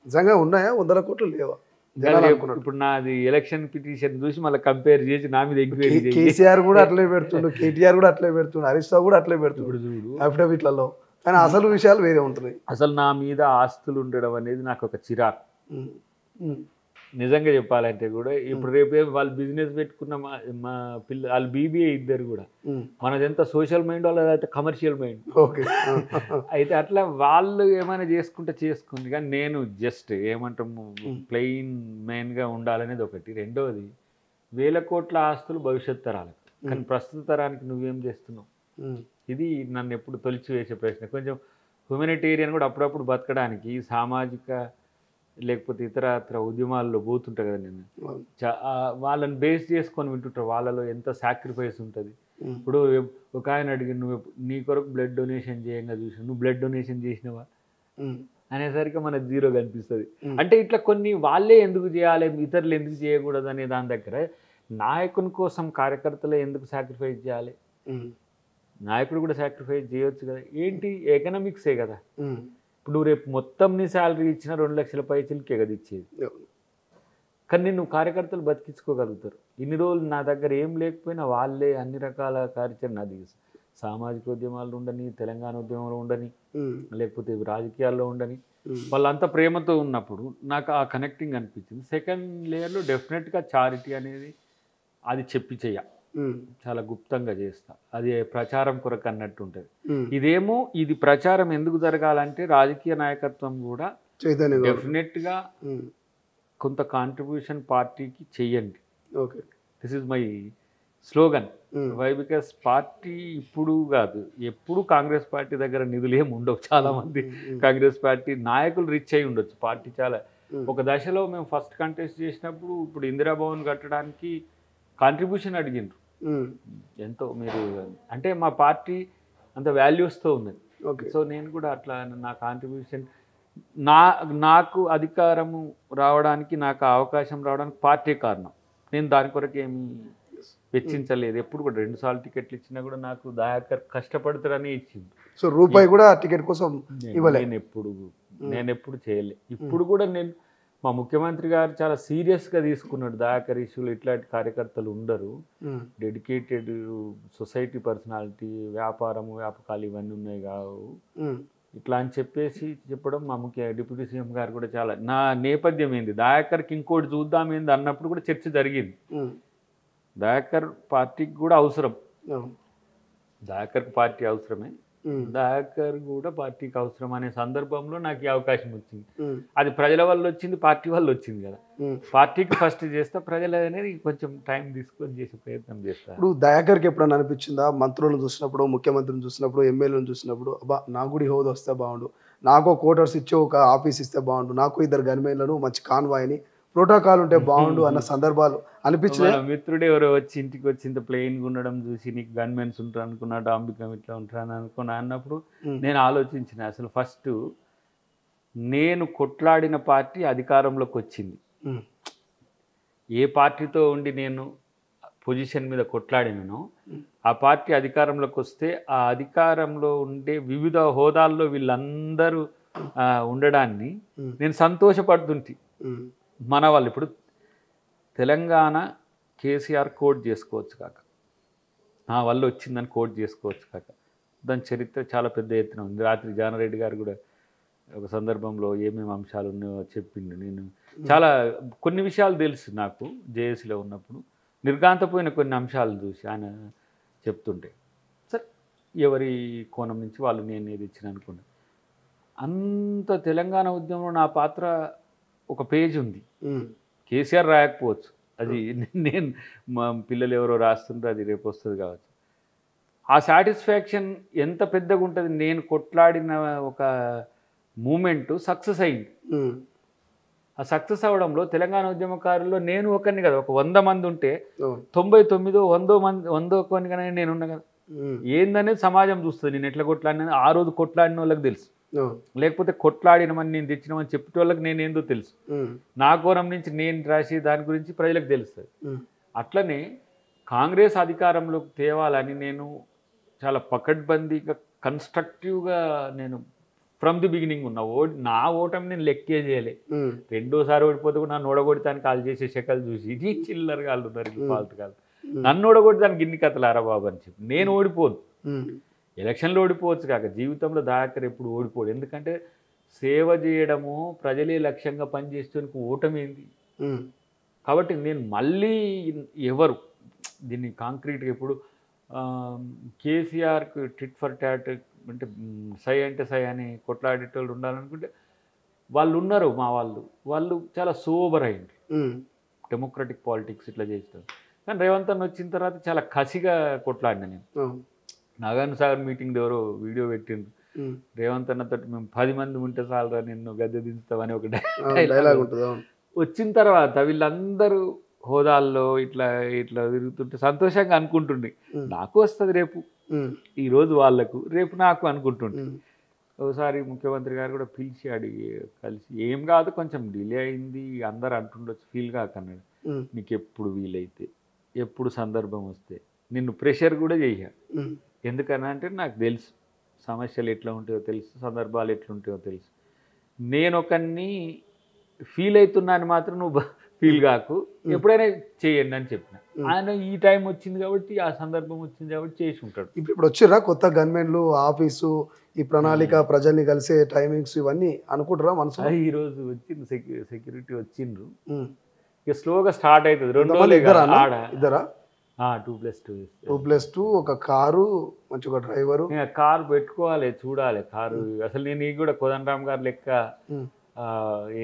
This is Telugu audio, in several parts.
నిజంగా ఉన్నాయా 100 కోట్లు లేవా జనాలు అనుకున్నట్టు? ఇప్పుడు నాది ఎలక్షన్ పిటిషన్ చూసి మళ్ళీ కంపేర్ చేసి నా మీద ఎంక్వైరీ చేసి కేసీఆర్ కూడా అట్లే పెడుతుండు, కేటీఆర్ కూడా అట్లే పెడుతుండు, హరీష్ రావు కూడా అట్లే పెడుతుండు ఇప్పుడు చూడు అఫిడవిట్లలో. కానీ అసలు విషయాలు వేరే ఉంటున్నాయి. అసలు నా మీద ఆస్తులు ఉండడం అనేది నాకు ఒక చిరాకు. ఉమ్, ఉమ్, నిజంగా చెప్పాలంటే కూడా ఇప్పుడు రేపే వాళ్ళు బిజినెస్ పెట్టుకున్న మా పిల్ల వాళ్ళు బీబీఏ ఇద్దరు కూడా ఉమ్, మనది ఎంత సోషల్ మైండ్ వాళ్ళది కమర్షియల్ మైండ్. ఓకే. అయితే అట్లా వాళ్ళు ఏమైనా చేసుకుంటే చేసుకుంది, కానీ నేను జస్ట్ ఏమంటాము ప్లెయిన్ మెయిన్గా ఉండాలనేది ఒకటి. రెండవది 1000 కోట్ల ఆస్తులు భవిష్యత్ తరాలకు, కానీ ప్రస్తుత తరానికి నువ్వేం చేస్తున్నావు? ఉమ్, ఇది నన్ను ఎప్పుడు తొలిచి వేసే ప్రశ్న. కొంచెం హ్యూమనిటేరియన్ కూడా అప్పుడప్పుడు బతకడానికి సామాజిక లేకపోతే ఇతర ఉద్యమాల్లో పోతుంటాయి కదా నేను, వాళ్ళని బేస్ చేసుకొని వింటుంటారు వాళ్ళలో ఎంత సాక్రిఫైస్ ఉంటుంది. ఇప్పుడు ఒక ఆయన అడిగి నువ్వు నీ కొరకు బ్లడ్ డొనేషన్ చేయంగా చూసి నువ్వు బ్లడ్ డొనేషన్ చేసినవా అనేసరికి మనకు జీరో కనిపిస్తుంది. అంటే ఇట్లా కొన్ని వాళ్ళే ఎందుకు చేయాలి, ఇతరులు ఎందుకు చేయకూడదు అనే దాని దగ్గర నాయకుని కోసం కార్యకర్తలే ఎందుకు సాక్రిఫైస్ చేయాలి? నాయకుడు కూడా సాక్రిఫైస్ చేయొచ్చు కదా. ఏంటి ఎకనామిక్సే కదా. ఇప్పుడు రేపు మొత్తం నీ శాలరీ ఇచ్చిన 2 లక్షల పైసలకే కదా ఇచ్చేది, కానీ నువ్వు కార్యకర్తలు బతికించుకోగలుగుతారు. ఇన్ని రోజులు నా దగ్గర ఏం లేకపోయినా వాళ్ళే అన్ని రకాల కార్యాచరణ, అది సామాజిక ఉద్యమాలు ఉండని, తెలంగాణ ఉద్యమంలో ఉండని, లేకపోతే రాజకీయాల్లో ఉండని, వాళ్ళంతా ప్రేమతో ఉన్నప్పుడు నాకు ఆ కనెక్టింగ్ అనిపించింది. సెకండ్ లేయర్లో డెఫినెట్గా చారిటీ అనేది అది చెప్పి చెయ్య, చాలా గుప్తంగా చేస్తా, అది ప్రచారం కొరకు అన్నట్టు ఉంటుంది. ఇదేమో ఇది ప్రచారం ఎందుకు జరగాలంటే రాజకీయ నాయకత్వం కూడా డెఫినెట్గా కొంత కాంట్రిబ్యూషన్ పార్టీకి చెయ్యండి. Okay, this is my slogan. Why? Because party ఇప్పుడు కాదు, ఎప్పుడు కాంగ్రెస్ పార్టీ దగ్గర నిధులు ఏమి ఉండవు. చాలా మంది కాంగ్రెస్ పార్టీ నాయకులు రిచ్ అయి ఉండొచ్చు, పార్టీ చాలా. ఒక దశలో మేము ఫస్ట్ కంటెస్ట్ చేసినప్పుడు ఇప్పుడు ఇందిరాభవన్ కట్టడానికి కాంట్రిబ్యూషన్ అడిగిండ్రు, ఎంతో మీరు అంటే మా పార్టీ అంత వాల్యూస్తో ఉన్నది. సో నేను కూడా అట్లా నా కాంట్రిబ్యూషన్, నాకు అధికారము రావడానికి, నాకు అవకాశం రావడానికి పార్టీ కారణం. నేను దాని కొరకు ఏమి వెచ్చించలేదు. ఎప్పుడు కూడా 2 సార్లు టికెట్లు ఇచ్చినా కూడా నాకు దయాకర్ కష్టపడతారని ఇచ్చింది. సో రూపాయి కూడా టికెట్ కోసం నేను ఎప్పుడు చేయలే. ఇప్పుడు కూడా నేను మా ముఖ్యమంత్రి గారు చాలా సీరియస్గా తీసుకున్నాడు. దయాకర్ ఇష్యూలు ఇట్లాంటి కార్యకర్తలు ఉండరు, డెడికేటెడ్ సొసైటీ పర్సనాలిటీ, వ్యాపకాలు ఇవన్నీ ఉన్నాయి కావు ఇట్లా అని చెప్పేసి చెప్పడం. మా డిప్యూటీ సీఎం గారు కూడా చాలా, నా నేపథ్యం ఏంది దయాకర్కి ఇంకోటి చూద్దాం ఏంది అన్నప్పుడు కూడా చర్చ జరిగింది. దయాకర్ పార్టీకి కూడా అవసరం, దయాకర్కి పార్టీ అవసరమే, దయాకర్ కూడా పార్టీకి అవసరం అనే సందర్భంలో నాకు ఈ అవకాశం వచ్చింది. అది ప్రజల వల్ల వచ్చింది, పార్టీ వల్ల వచ్చింది కదా. పార్టీకి ఫస్ట్ చేస్తా, ప్రజలు అనేది కొంచెం టైం తీసుకొని చేసే ప్రయత్నం చేస్తా. ఇప్పుడు దయాకర్కి ఎప్పుడైనా అనిపించిందా, మంత్రులను చూసినప్పుడు, ముఖ్యమంత్రిని చూసినప్పుడు, ఎమ్మెల్యేలను చూసినప్పుడు, అబ్బా నాకు కూడా హోదా వస్తే బాగుండు, నాకు కోటర్స్ ఇచ్చి ఒక ఆఫీస్ ఇస్తే బాగుండు, నాకు 2 గన్మెన్లను మంచి కాన్వాయ్ని ప్రోటోకాల్ ఉంటే బాగుండు అన్న సందర్భాలు అనిపించినాయి? మిత్రుడు ఎవరో వచ్చి ఇంటికి వచ్చి ఇంత ప్లెయిన్గా ఉండడం చూసి నీకు గన్మెన్స్ ఉంటారు అనుకున్నా, డాంబికం ఇట్లా ఉంటారని అనుకున్నా అన్నప్పుడు నేను ఆలోచించిన, అసలు ఫస్ట్ నేను కొట్లాడిన పార్టీ అధికారంలోకి వచ్చింది. ఏ పార్టీతో ఉండి నేను పొజిషన్ మీద కొట్లాడినో ఆ పార్టీ అధికారంలోకి వస్తే ఆ అధికారంలో ఉండే వివిధ హోదాల్లో వీళ్ళందరూ ఉండడాన్ని నేను సంతోషపడుతుంటే. మన వాళ్ళు ఇప్పుడు తెలంగాణ కేసీఆర్ కోట్ చేసుకోవచ్చు కాక, నా వల్ల వచ్చిందని కోట్ చేసుకోవచ్చు కాక, దాని చరిత్ర చాలా పెద్ద ఎత్తున ఉంది. రాత్రి జానారెడ్డి గారు కూడా ఒక సందర్భంలో ఏమేమి అంశాలు ఉన్నాయో చెప్పిండు. నేను చాలా కొన్ని విషయాలు తెలుసు నాకు, జేఏసీలో ఉన్నప్పుడు నిర్గాంతపోయిన కొన్ని అంశాలను చూసి ఆయన చెప్తుంటే, సరే ఎవరి కోణం నుంచి వాళ్ళు నేను ఏది ఇచ్చిన అనుకున్నా. అంత తెలంగాణ ఉద్యమంలో నా పాత్ర ఒక పేజ్ ఉంది, కేసీఆర్ రాయకపోవచ్చు, అది నేను మా పిల్లలు ఎవరో రాస్తుంటే అది రేపు వస్తుంది కావచ్చు. ఆ సాటిస్ఫాక్షన్ ఎంత పెద్దగా ఉంటుంది. నేను కొట్లాడిన ఒక మూమెంట్ సక్సెస్ అయింది. ఆ సక్సెస్ అవ్వడంలో తెలంగాణ ఉద్యమకారుల్లో నేను ఒకరిని కదా, ఒక 100 మంది ఉంటే 99 100 కొనిగానే నేను ఉన్నా కదా. ఏందనేది సమాజం చూస్తుంది, నేను ఎట్లా కొట్లాడిన. ఆ రోజు కొట్లాడిన వాళ్ళకి తెలుసు, లేకపోతే కొట్లాడినమని నేను తెచ్చినామని చెప్పే వాళ్ళకి నేను ఏందో తెలుసు. నా కోణం నుంచి నేను రాసి దాని గురించి ప్రజలకు తెలుస్తుంది. అట్లనే కాంగ్రెస్ అధికారంలోకి తేవాలని నేను చాలా పకడ్బందీగా కన్స్ట్రక్టివ్గా నేను ఫ్రమ్ ది బిగినింగ్ ఉన్నా నా ఓటమి నేను లెక్కే చేయలే. రెండోసారి ఓడిపోతే కూడా నన్ను ఓడగొడతానికి కాల్ చేసే శకలు చూసి ఇది చిల్లర కాళ్ళు ఉన్నారు, ఇది ఫాల్తు కాదు, నన్ను ఓడగొడతానికి ఇన్ని కథలారా బాబు అని చెప్పి. నేను ఓడిపోను, ఎలక్షన్లో ఓడిపోవచ్చు కాక జీవితంలో దాకర్ ఎప్పుడు ఓడిపోడు. ఎందుకంటే సేవ చేయడము, ప్రజలే లక్ష్యంగా పనిచేసేందుకు ఓటమి ఏంది. కాబట్టి నేను మళ్ళీ ఎవరు దీన్ని కాంక్రీట్గా ఇప్పుడు కేసీఆర్కి టిట్ ఫర్ టాట్ అంటే సై అని కొట్లాడేటోళ్ళు ఉండాలనుకుంటే వాళ్ళు ఉన్నారు. మా వాళ్ళు చాలా సోబర్ అయింది, డెమోక్రటిక్ పాలిటిక్స్ ఇట్లా చేస్తారు. కానీ రేవంత్ అన్న వచ్చిన తర్వాత చాలా కసిగా కొట్లాడినా నేను. నాగార్జున సాగర్ మీటింగ్ ఎవరో వీడియో పెట్టిండ్రు, రేవంత్ అన్నతో మేము 10 మంది ఉంటే చాలరా నిన్ను గద్దె దించుతామని ఒక డైలాగ్ ఉంటుంది. వచ్చిన తర్వాత వీళ్ళందరూ హోదాల్లో ఇట్లా ఇట్లా తిరుగుతుంటే సంతోషంగా అనుకుంటుండే నాకు వస్తుంది రేపు, ఈరోజు వాళ్ళకు రేపు నాకు అనుకుంటుండే. ఒకసారి ముఖ్యమంత్రి గారు కూడా పిలిచి అడిగి కలిసి ఏం కాదు కొంచెం డిలే అయింది అందరు అంటుండొచ్చు, ఫీల్ కాకన్నాడు. నీకు ఎప్పుడు వీలైతే ఎప్పుడు సందర్భం వస్తే నిన్ను ప్రెషర్ కూడా చెయ్య. ఎందుకన్నా అంటే నాకు తెలుసు సమస్యలు ఎట్లా ఉంటాయో తెలుసు, సందర్భాలు ఎట్లుంటాయో తెలుసు. నేను ఒకరిని ఫీల్ అవుతున్నాను మాత్రం నువ్వు ఫీల్ కాకు, ఎప్పుడైనా చేయండి అని చెప్పిన. ఆయన ఈ టైం వచ్చింది కాబట్టి, ఆ సందర్భం వచ్చింది కాబట్టి చేసి ఉంటాడు. ఇప్పుడు వచ్చిర్రా కొత్త గన్మెన్లు, ఆఫీసు, ఈ ప్రణాళిక, ప్రజల్ని కలిసే టైమింగ్స్ ఇవన్నీ అనుకుంటారా మనసు? ఈరోజు వచ్చింది సెక్యూరిటీ వచ్చిండ్రు, ఇక స్లోగా స్టార్ట్ అవుతుంది. 2 రోజులు ఇద్దరా? 2+2 ఒక కారు, మంచి ఒక డ్రైవరు. కారు పెట్టుకోవాలి, చూడాలి కారు. అసలు నేను కూడా కోదండరామ్ గారు లెక్క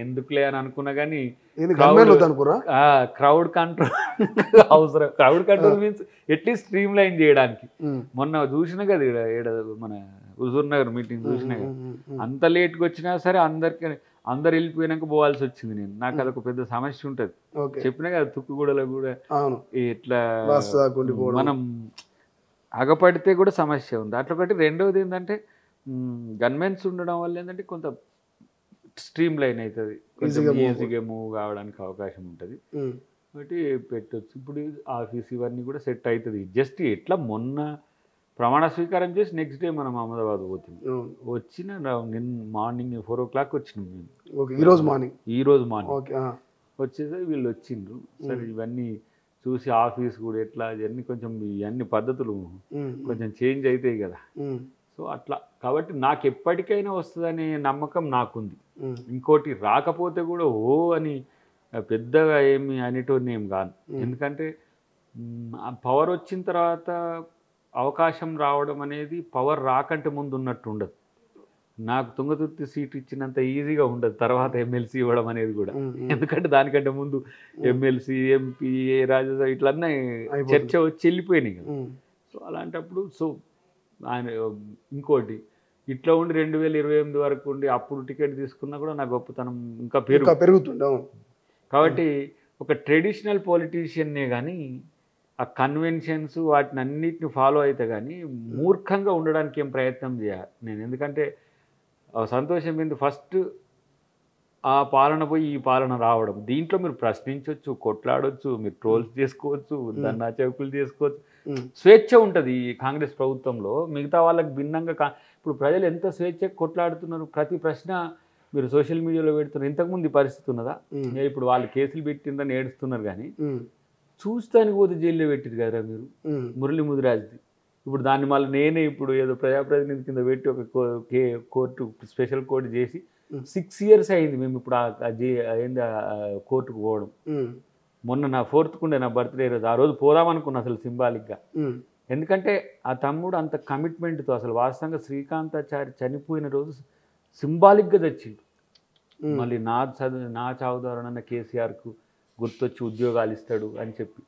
ఎందుకులే అని అనుకున్నా కానీ క్రౌడ్ కంట్రోల్ అవసరం. Crowd control means at least stream line చేయడానికి. మొన్న చూసినా కదా మన హుజూర్ నగర్ మీటింగ్ చూసినా కదా, అంత లేట్గా వచ్చినా సరే అందరు వెళ్ళిపోయినాక పోవాల్సి వచ్చింది. నాకు అదొక పెద్ద సమస్య ఉంటుంది. చెప్పినా కదా తుక్కుగూడలో కూడా ఇట్లా మనం అగపడితే కూడా సమస్య ఉంది అట్లా. ఒకటి. రెండవది ఏంటంటే గన్మెన్స్ ఉండడం వల్ల ఏంటంటే కొంత స్ట్రీమ్ లైన్ అవుతుంది, కొంచెం ఈజీగా మూవ్ కావడానికి అవకాశం ఉంటుంది. కాబట్టి పెట్టవచ్చు. ఇప్పుడు ఆఫీస్ ఇవన్నీ కూడా సెట్ అవుతుంది. జస్ట్ ఎట్లా మొన్న ప్రమాణ స్వీకారం చేసి నెక్స్ట్ డే మనం అహ్మదాబాద్ పోతుంది. వచ్చిన నిన్న మార్నింగ్ 4 o'clock వచ్చినాం మేము. ఈరోజు మార్నింగ్ వచ్చేసరికి వీళ్ళు వచ్చిండ్రు. సరే ఇవన్నీ చూసి ఆఫీస్ కూడా ఎట్లా ఇవన్నీ కొంచెం ఇవన్నీ పద్ధతులు కొంచెం చేంజ్ అవుతాయి కదా. సో అట్లా కాబట్టి నాకు ఎప్పటికైనా వస్తుందనే నమ్మకం నాకుంది. ఇంకోటి రాకపోతే కూడా ఓ అని పెద్దగా ఏమి అనేటోని ఏం కాదు. ఎందుకంటే పవర్ వచ్చిన తర్వాత అవకాశం రావడం అనేది పవర్ రాకంటే ముందు ఉన్నట్టు ఉండదు. నాకు తుంగతుర్తి సీట్ ఇచ్చినంత ఈజీగా ఉండదు తర్వాత ఎమ్మెల్సీ ఇవ్వడం అనేది కూడా. ఎందుకంటే దానికంటే ముందు ఎమ్మెల్సీ, ఎంపీ, రాజ్యసభ ఇట్లన్నీ చర్చ వచ్చి వెళ్ళిపోయినాయి కదా. సో అలాంటప్పుడు ఆయన ఇంకోటి ఇట్లా ఉండి 2028 వరకు ఉండి అప్పుడు టికెట్ తీసుకున్నా కూడా నా గొప్పతనం ఇంకా పెరుగుతుండే. కాబట్టి ఒక ట్రెడిషనల్ పొలిటీషియన్నే కానీ ఆ కన్వెన్షన్స్ వాటిని అన్నిటిని ఫాలో అయితే కానీ మూర్ఖంగా ఉండడానికి ఏం ప్రయత్నం చేయాలి నేను. ఎందుకంటే సంతోషం ఏంది ఫస్ట్ ఆ పాలన పోయి ఈ పాలన రావడం. దీంట్లో మీరు ప్రశ్నించవచ్చు, కొట్లాడవచ్చు, మీరు ట్రోల్స్ చేసుకోవచ్చు, దన్నా చౌకులు చేసుకోవచ్చు, స్వేచ్ఛ ఉంటుంది ఈ కాంగ్రెస్ ప్రభుత్వంలో. మిగతా వాళ్ళకి భిన్నంగా ఇప్పుడు ప్రజలు ఎంత స్వేచ్ఛగా కొట్లాడుతున్నారు. ప్రతి ప్రశ్న మీరు సోషల్ మీడియాలో పెడుతున్నారు. ఇంతకుముందు ఈ పరిస్థితి ఉన్నదా? ఇప్పుడు వాళ్ళు కేసులు పెట్టిందని ఏడుస్తున్నారు కానీ చూస్తానికి పోతే జైల్లో పెట్టిరు కదా మీరు మురళీ ముదిరాజ్ది. ఇప్పుడు దాన్ని మళ్ళీ నేనే ఇప్పుడు ఏదో ప్రజాప్రతినిధి కింద పెట్టి ఒక కోర్టు స్పెషల్ కోర్టు చేసి 6 years అయింది మేము ఇప్పుడు ఏంది కోర్టుకు పోవడం. మొన్న నా 4th ఉండే నా బర్త్డే రోజు, ఆ రోజు పోదామనుకున్నా అసలు సింబాలిక్గా. ఎందుకంటే ఆ తమ్ముడు అంత కమిట్మెంట్తో అసలు వాస్తవంగా శ్రీకాంతాచారి చనిపోయిన రోజు సింబాలిక్గా తెచ్చిండు. మళ్ళీ నా చావు ద్వారా కేసీఆర్కు గుర్తొచ్చి ఉద్యోగాలు ఇస్తాడు అని చెప్పి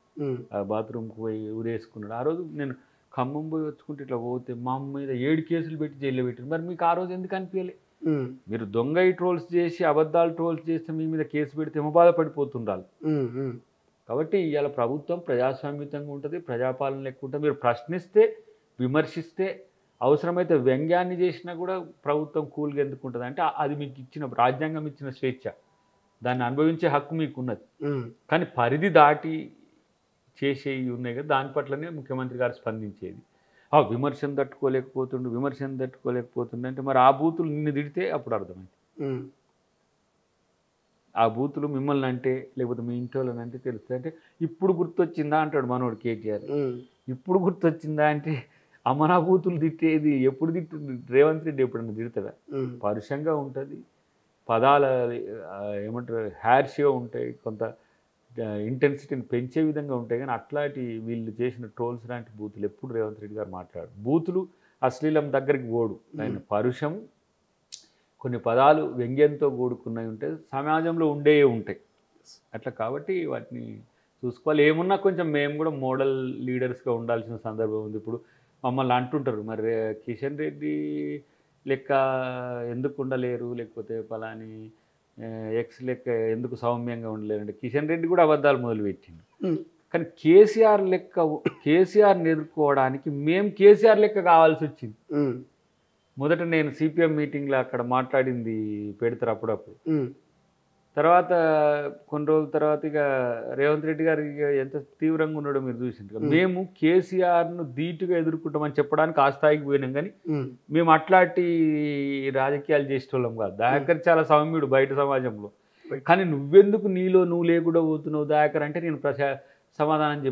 బాత్రూమ్కి పోయి ఊరేసుకున్నాడు. ఆ రోజు నేను ఖమ్మం పోయి వచ్చుకుంటే ఇట్లా పోతే మా అమ్మ మీద 7 కేసులు పెట్టి జైల్లో పెట్టారు. మరి మీకు ఆ రోజు ఎందుకు అనిపించలే? మీరు దొంగ ట్రోల్స్ చేసి అబద్ధాలు ట్రోల్స్ చేస్తే మీ మీద కేసు పెడితే ఏమో బాధపడిపోతుండాలి. కాబట్టి ఇవాళ ప్రభుత్వం ప్రజాస్వామ్యంగా ఉంటుంది, ప్రజాపాలన లెక్క ఉంటుంది. మీరు ప్రశ్నిస్తే, విమర్శిస్తే, అవసరమైతే వ్యంగ్యాన్ని చేసినా కూడా ప్రభుత్వం కూల్గా ఎందుకు ఉంటుంది అంటే అది మీకు ఇచ్చిన రాజ్యాంగం ఇచ్చిన స్వేచ్ఛ, దాన్ని అనుభవించే హక్కు మీకు ఉన్నది. కానీ పరిధి దాటి చేసేవి ఉన్నాయి కదా, దాని పట్లనే ముఖ్యమంత్రి గారు స్పందించేది. విమర్శను తట్టుకోలేకపోతుండే అంటే మరి ఆ బూతులు నిన్ను తిడితే అప్పుడు అర్థమైంది. ఆ బూతులు మిమ్మల్ని అంటే లేకపోతే మీ ఇంటి వాళ్ళని అంటే తెలుస్తుంది. అంటే ఇప్పుడు గుర్తొచ్చిందా అంటాడు మనోడు కేటీఆర్. ఇప్పుడు గుర్తొచ్చిందా అంటే అమరా బూతులు తిట్టేది ఎప్పుడు రేవంత్ రెడ్డి ఎప్పుడన్నా తిడతాడా? పరుషంగా ఉంటుంది, పదాల ఏమంటారు హ్యార్ష్గా ఉంటాయి, కొంత ఇంటెన్సిటీని పెంచే విధంగా ఉంటాయి. కానీ అట్లాంటి వీళ్ళు చేసిన ట్రోల్స్ లాంటి బూతులు ఎప్పుడు రేవంత్ రెడ్డి గారు మాట్లాడు. బూతులు అశ్లీలం దగ్గరికి పోడు, ఆయన పరుషం, కొన్ని పదాలు వ్యంగ్యంతో కూడుకున్నవి ఉంటాయి, సమాజంలో ఉంటాయి అట్లా. కాబట్టి వాటిని చూసుకోవాలి. ఏమున్నా కొంచెం మేము కూడా మోడల్ లీడర్స్గా ఉండాల్సిన సందర్భం ఉంది. ఇప్పుడు మమ్మల్ని అంటుంటారు, మరి కిషన్ రెడ్డి లెక్క ఎందుకు ఉండలేరు, లేకపోతే పలాని ఎక్స్ లెక్క ఎందుకు సౌమ్యంగా ఉండలేరు అంటే కిషన్ రెడ్డి కూడా అబద్ధాలు మొదలుపెట్టిండు. కానీ కేసీఆర్ని ఎదుర్కోవడానికి మేము కేసీఆర్ లెక్క కావాల్సి వచ్చింది. మొదట నేను సిపిఎం మీటింగ్లో అక్కడ మాట్లాడింది పెడతారు అప్పుడప్పుడు. తర్వాత కొన్ని రోజుల తర్వాత ఇక రేవంత్ రెడ్డి గారు ఎంత తీవ్రంగా ఉండడం మీరు చూసిండ్రు. మేము కేసీఆర్ను ధీటుగా ఎదుర్కొంటామని చెప్పడానికి ఆ స్థాయికి పోయినాం. కానీ మేము అట్లాంటి రాజకీయాలు చేసేటోళ్ళం కాదు. దయాకర్ చాలా సౌమ్యుడు బయట సమాజంలో. కానీ నువ్వెందుకు నువ్వు లేకుండా పోతున్నావు దయాకర్ అంటే నేను సమాధానం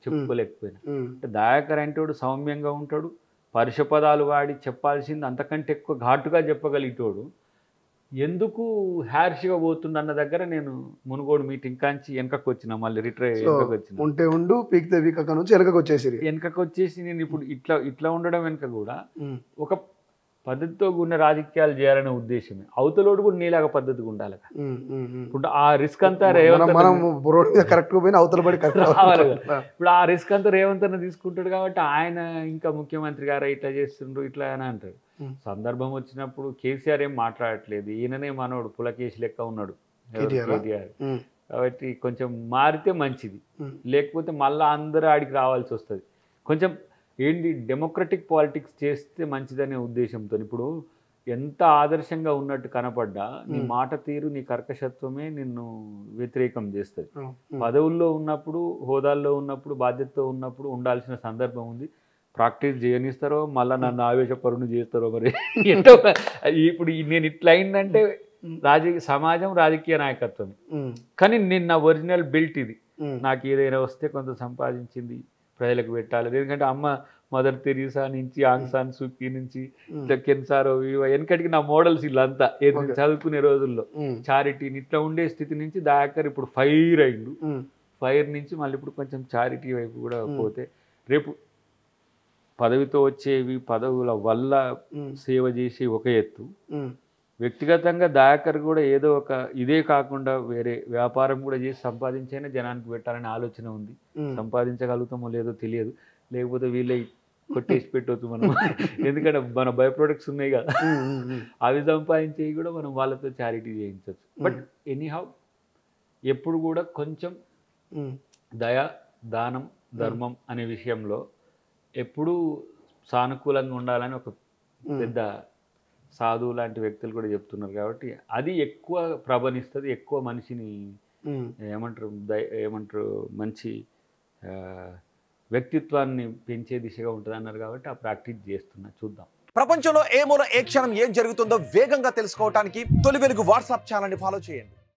చెప్పుకోలేకపోయినా. అంటే దయాకర్ అంటే వాడు సౌమ్యంగా ఉంటాడు, పరుష పదాలు వాడి చెప్పాల్సింది అంతకంటే ఎక్కువ ఘాటుగా చెప్పగలిగేటోడు. ఎందుకు హ్యార్ష్గా పోతుంది అన్న దగ్గర నేను మునుగోడు మీటింగ్ కాంచి వెనకకు వచ్చిన, మళ్ళీ వెనకకు వచ్చిన. ఉంటే పీకితే వీక నుంచి వెనకకు వచ్చేసి నేను ఇప్పుడు ఇట్లా ఉండడం వెనుక కూడా ఒక పద్ధతితో కూడిన రాజకీయాలు చేయాలనే ఉద్దేశమే. అవతలోడు కూడా నీలాగా పద్ధతిగా ఉండాలి. ఇప్పుడు ఆ రిస్క్ అంతా ఇప్పుడు ఆ రిస్క్ అంతా రేవంత్ అన్న తీసుకుంటాడు. కాబట్టి ఆయన ఇంకా ముఖ్యమంత్రి గారు ఇట్లా చేస్తుండ్రు ఇట్లా అని అంటాడు. సందర్భం వచ్చినప్పుడు కేసీఆర్ ఏం మాట్లాడట్లేదు, ఈయననే మనోడు పులకేసి లెక్క ఉన్నాడు కేటీఆర్. కాబట్టి కొంచెం మారితే మంచిది, లేకపోతే మళ్ళీ అందరూ ఆడికి రావాల్సి వస్తుంది. కొంచెం ఏంటి డెమోక్రటిక్ పాలిటిక్స్ చేస్తే మంచిదనే ఉద్దేశంతో. ఇప్పుడు ఎంత ఆదర్శంగా ఉన్నట్టు కనపడ్డా నీ మాట తీరు, నీ కర్కశత్వమే నిన్ను వ్యతిరేకం చేస్తుంది. పదవుల్లో ఉన్నప్పుడు, హోదాల్లో ఉన్నప్పుడు, బాధ్యతతో ఉన్నప్పుడు ఉండాల్సిన సందర్భం ఉంది. ప్రాక్టీస్ చేయనిస్తారో మళ్ళీ నన్ను ఆవేశపరుని చేస్తారో మరి ఎంతో. ఇప్పుడు నేను ఇట్లా అయిందంటే సమాజం రాజకీయ నాయకత్వం. కానీ నేను నా ఒరిజినల్ బిల్ట్ ఇది. నాకు ఏదైనా వస్తే కొంత సంపాదించింది ప్రజలకు పెట్టాలి. ఎందుకంటే అమ్మ మదర్ తెరీసా నుంచి, ఆంగ్ సాన్ సూకీ నుంచి, కెన్సారో వెనకటికి నా మోడల్స్ వీళ్ళంతా చదువుకునే రోజుల్లో చారిటీని ఇట్లా ఉండే స్థితి నుంచి దయాకర్ ఇప్పుడు ఫైర్ అయిండు. ఫైర్ నుంచి మళ్ళీ ఇప్పుడు కొంచెం చారిటీ వైపు కూడా పోతే, రేపు పదవితో వచ్చేవి, పదవుల వల్ల సేవ చేసి ఒక ఎత్తు, వ్యక్తిగతంగా దయాకర్ కూడా ఏదో ఒక ఇదే కాకుండా వేరే వ్యాపారం కూడా చేసి సంపాదించైనా జనానికి పెట్టాలనే ఆలోచన ఉంది. సంపాదించగలుగుతామో లేదో తెలియదు, లేకపోతే వీళ్ళే కొట్టేసి పెట్టవచ్చు మనం. ఎందుకంటే మన బై ప్రొడక్ట్స్ ఉన్నాయి కదా, అవి సంపాదించేవి కూడా మనం వాళ్ళతో చారిటీ చేయించవచ్చు. బట్ ఎనీహౌ ఎప్పుడు కూడా కొంచెం దయ, దానం, ధర్మం అనే విషయంలో ఎప్పుడూ సానుకూలంగా ఉండాలని ఒక పెద్ద సాధువు లాంటి వ్యక్తులు కూడా చెప్తున్నారు. కాబట్టి అది ఎక్కువ ప్రభనిస్తుంది, ఎక్కువ మనిషిని ఏమంటారు మంచి వ్యక్తిత్వాన్ని పెంచే దిశగా ఉంటుంది అన్నారు. కాబట్టి ఆ ప్రాక్టీస్ చేస్తున్నా, చూద్దాం. ప్రపంచంలో ఏ మూల ఏ క్షణం ఏం జరుగుతుందో వేగంగా తెలుసుకోవడానికి తొలి వెలుగు వాట్సాప్ ఛానల్ని ఫాలో చేయండి.